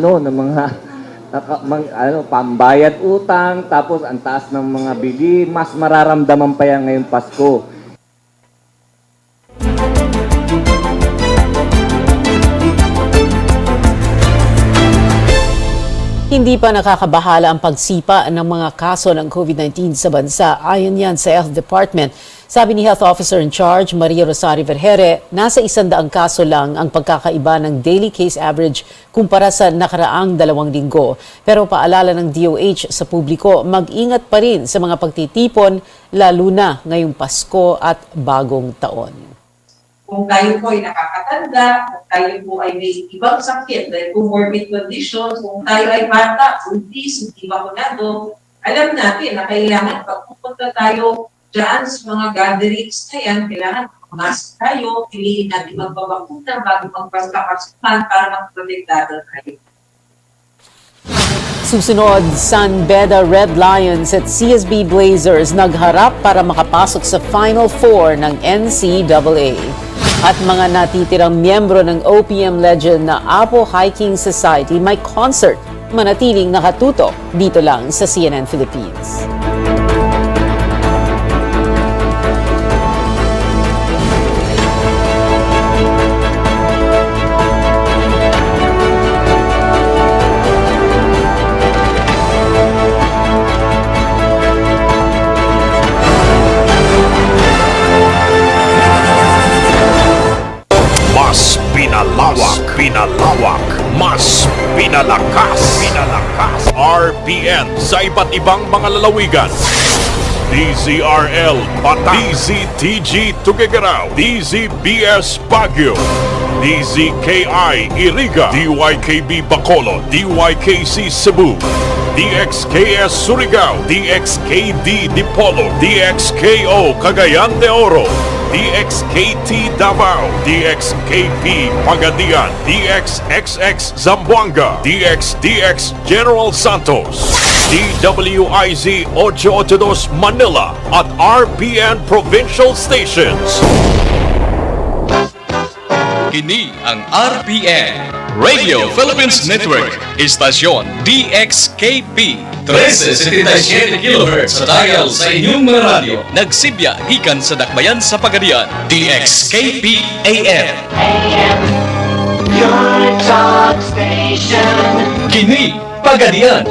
pambayad utang, tapos ang taas ng mga bili, mas mararamdaman pa yan ngayong Pasko. Hindi pa nakakabahala ang pagsipa ng mga kaso ng COVID-19 sa bansa. Ayon yan sa Health Department. Sabi ni Health Officer in Charge, Maria Rosario Vergere, nasa 100 kaso lang ang pagkakaiba ng daily case average kumpara sa nakaraang 2 linggo. Pero paalala ng DOH sa publiko, mag-ingat pa rin sa mga pagtitipon, lalo na ngayong Pasko at Bagong Taon. Kung tayo po ay nakakatanda, kung tayo po ay may ibang sakit, dahil comorbid conditions, kung tayo ay bata, obese, hindi bakunado, alam natin na kailangan pag pupunta tayo dyan sa mga gatherings na yan, kailangan mask tayo, piliin natin magbabakuna bago magpasakasuhan para magprotektado tayo. Susunod, San Beda Red Lions at CSB Blazers nagharap para makapasok sa Final Four ng NCAA. At mga natitirang miyembro ng OPM legend na Apo Hiking Society may concert. Manatiling nakatutok dito lang sa CNN Philippines. Pinalawak, mas pinalakas. RPN sa iba't ibang mga lalawigan. DZRL Bataan, DZTG Tuguegarao, DZBS Baguio, DZKI Iriga, DYKB Bacolod, DYKC Cebu, DXKS Surigao, DXKD Dipolo, DXKO Cagayan de Oro, DXKT Davao, DXKP Pagadian, DXXX Zamboanga, DXDX General Santos, DWIZ 882 Manila at RPN Provincial Stations. Kini ang RPN Radio Philippines Network, istasyon DXKP 1377 kHz sa dial sa inyong mga radyo. Nagsibya gikan sa dakbayan sa Pagadian, DXKP AM. Your talk station. Kini Pagadian.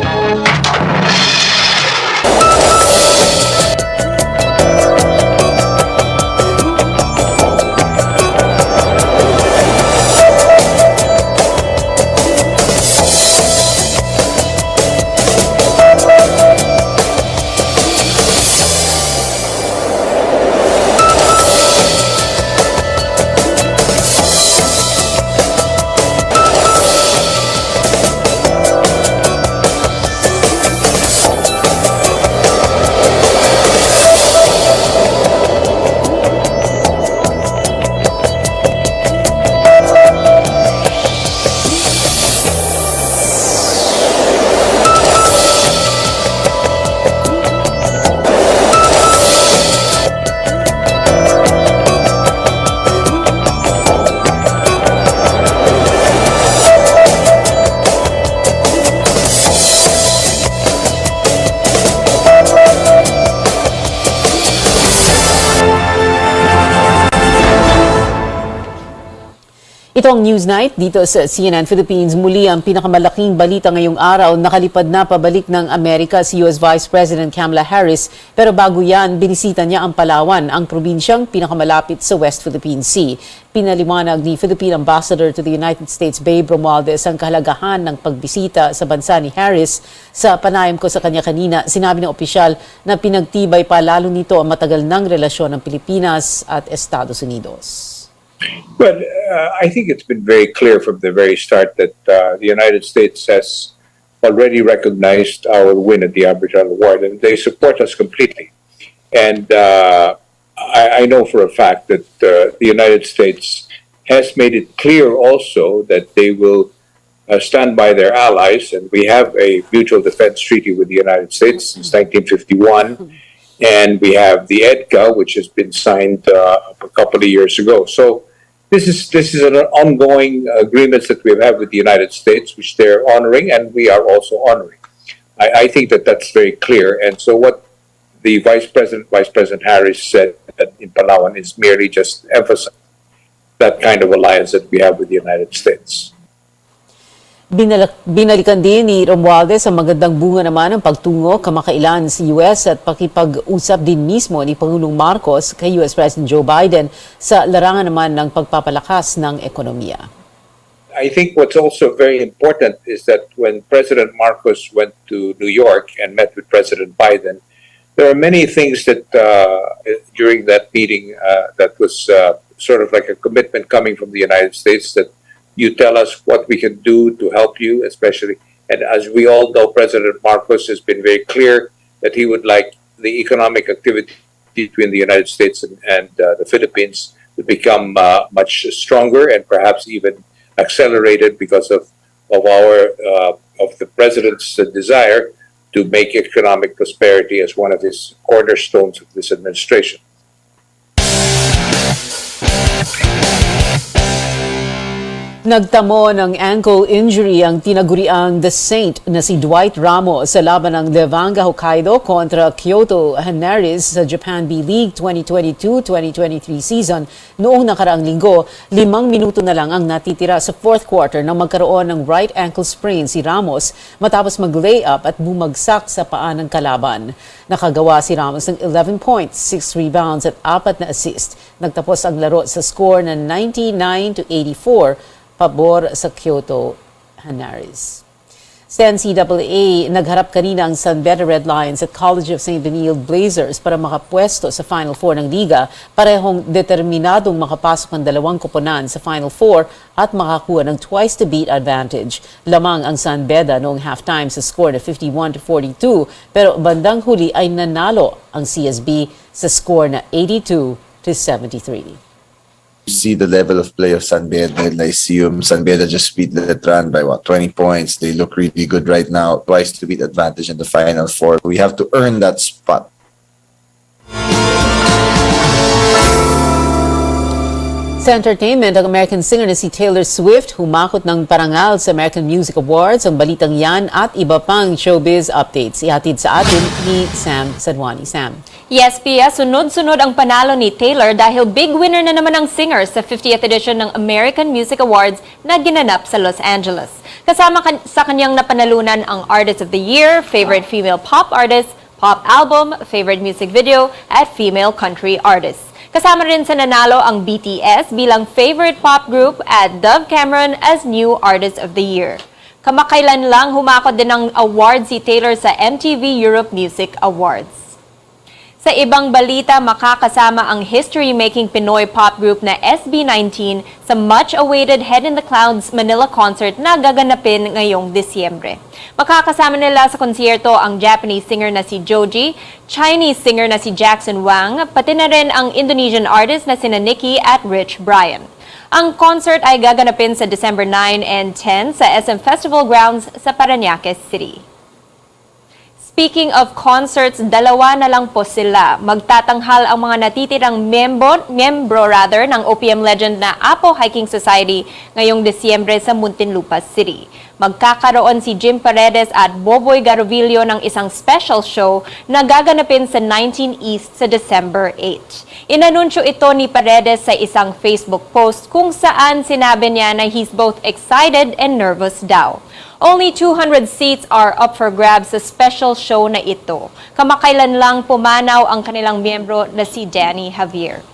Ito ang News Night dito sa CNN Philippines. Muli ang pinakamalaking balita ngayong araw. Nakalipad na pabalik ng Amerika si US Vice President Kamala Harris. Pero bago yan, binisita niya ang Palawan, ang probinsyang pinakamalapit sa West Philippine Sea. Pinaliwanag ni Philippine Ambassador to the United States Babe Romualdez ang kahalagahan ng pagbisita sa bansa ni Harris. Sa panayam ko sa kanya kanina, sinabi ng opisyal na pinagtibay pa lalo nito ang matagal ng relasyon ng Pilipinas at Estados Unidos. Well, I think it's been very clear from the very start that the United States has already recognized our win at the Arbitral Award, and they support us completely. And I know for a fact that the United States has made it clear also that they will stand by their allies, and we have a mutual defense treaty with the United States since 1951. And we have the EDCA, which has been signed a couple of years ago. So this is an ongoing agreements that we have with the United States, which they're honoring, and we are also honoring. I think that that's very clear. And so what the Vice President Harris said in Palawan is merely just emphasize that kind of alliance that we have with the United States. Binalikan din ni Romualdez ang magandang bunga naman ng pagtungo kamakailan sa US at pakipag-usap din mismo ni Pangulong Marcos kay US President Joe Biden sa larangan naman ng pagpapalakas ng ekonomiya. I think what's also very important is that when President Marcos went to New York and met with President Biden, there are many things that during that meeting that was sort of like a commitment coming from the United States that you tell us what we can do to help you, especially. And as we all know, President Marcos has been very clear that he would like the economic activity between the United States and the Philippines to become much stronger and perhaps even accelerated because of the President's desire to make economic prosperity as one of his cornerstones of this administration. Nagtamo ng ankle injury ang tinaguriang The Saint na si Dwight Ramos sa laban ng Levanga Hokkaido kontra Kyoto Hanaris sa Japan B-League 2022-2023 season noong nakaraang linggo. 5 minuto na lang ang natitira sa fourth quarter nang magkaroon ng right ankle sprain si Ramos matapos mag-layup at bumagsak sa paa ng kalaban. Nakagawa si Ramos ng 11 points, 6 rebounds at 4 na assist. Nagtapos ang laro sa score na 99-84 pabor sa Kyoto Hanaris. Sa NCAA, nagharap kanina ang San Beda Red Lions at College of St. Benilde Blazers para makapwesto sa Final Four ng Liga. Parehong determinadong makapasok ang dalawang koponan sa Final Four at makakuha ng twice-to-beat advantage. Lamang ang San Beda noong halftime sa score na 51-42, pero bandang huli ay nanalo ang CSB sa score na 82-73. See the level of play of San Beda Lyceum. San Beda just beat Letran by 20 points. They look really good right now. Twice to beat advantage in the Final Four. We have to earn that spot. Sa entertainment, ang American singer na si Taylor Swift humakot ng parangal sa American Music Awards. Ang balitang yan at iba pang showbiz updates. Ihatid sa atin ni Sam Sadwani. Sam. Yes, Pia, sunod-sunod ang panalo ni Taylor dahil big winner na naman ang singer sa 50th edition ng American Music Awards na ginanap sa Los Angeles. Kasama sa kanyang napanalunan ang Artist of the Year, Favorite Female Pop Artist, Pop Album, Favorite Music Video, at Female Country Artist. Kasama rin sa nanalo ang BTS bilang favorite pop group at Dove Cameron as New Artist of the Year. Kamakailan lang humakot din ng award si Taylor sa MTV Europe Music Awards. Sa ibang balita, makakasama ang history-making Pinoy pop group na SB19 sa much-awaited Head in the Clouds Manila concert na gaganapin ngayong Disyembre. Makakasama nila sa konsyerto ang Japanese singer na si Joji, Chinese singer na si Jackson Wang, pati na rin ang Indonesian artist na sina Nikki at Rich Brian. Ang concert ay gaganapin sa December 9 and 10 sa SM Festival Grounds sa Parañaque City. Speaking of concerts, dalawa na lang po sila. Magtatanghal ang mga natitirang miyembro ng OPM legend na Apo Hiking Society ngayong Disyembre sa Muntinlupa City. Magkakaroon si Jim Paredes at Boboy Garovillo ng isang special show na gaganapin sa 19 East sa December 8. Inanunsyo ito ni Paredes sa isang Facebook post kung saan sinabi niya na he's both excited and nervous daw. Only 200 seats are up for grabs sa special show na ito. Kamakailan lang pumanaw ang kanilang miyembro na si Danny Javier.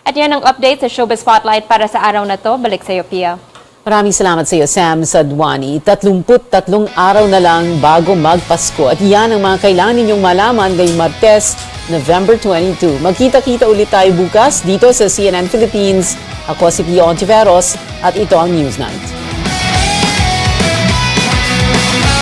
At yan ang update sa Showbiz Spotlight para sa araw na to. Balik sa iyo, Pia. Maraming salamat sa iyo, Sam Sadwani. 33 araw na lang bago magpasko. At yan ang mga kailangan ninyong malaman ngayong Martes, November 22. Magkita-kita ulit tayo bukas dito sa CNN Philippines. Ako si Pia Ontiveros at ito ang News Night.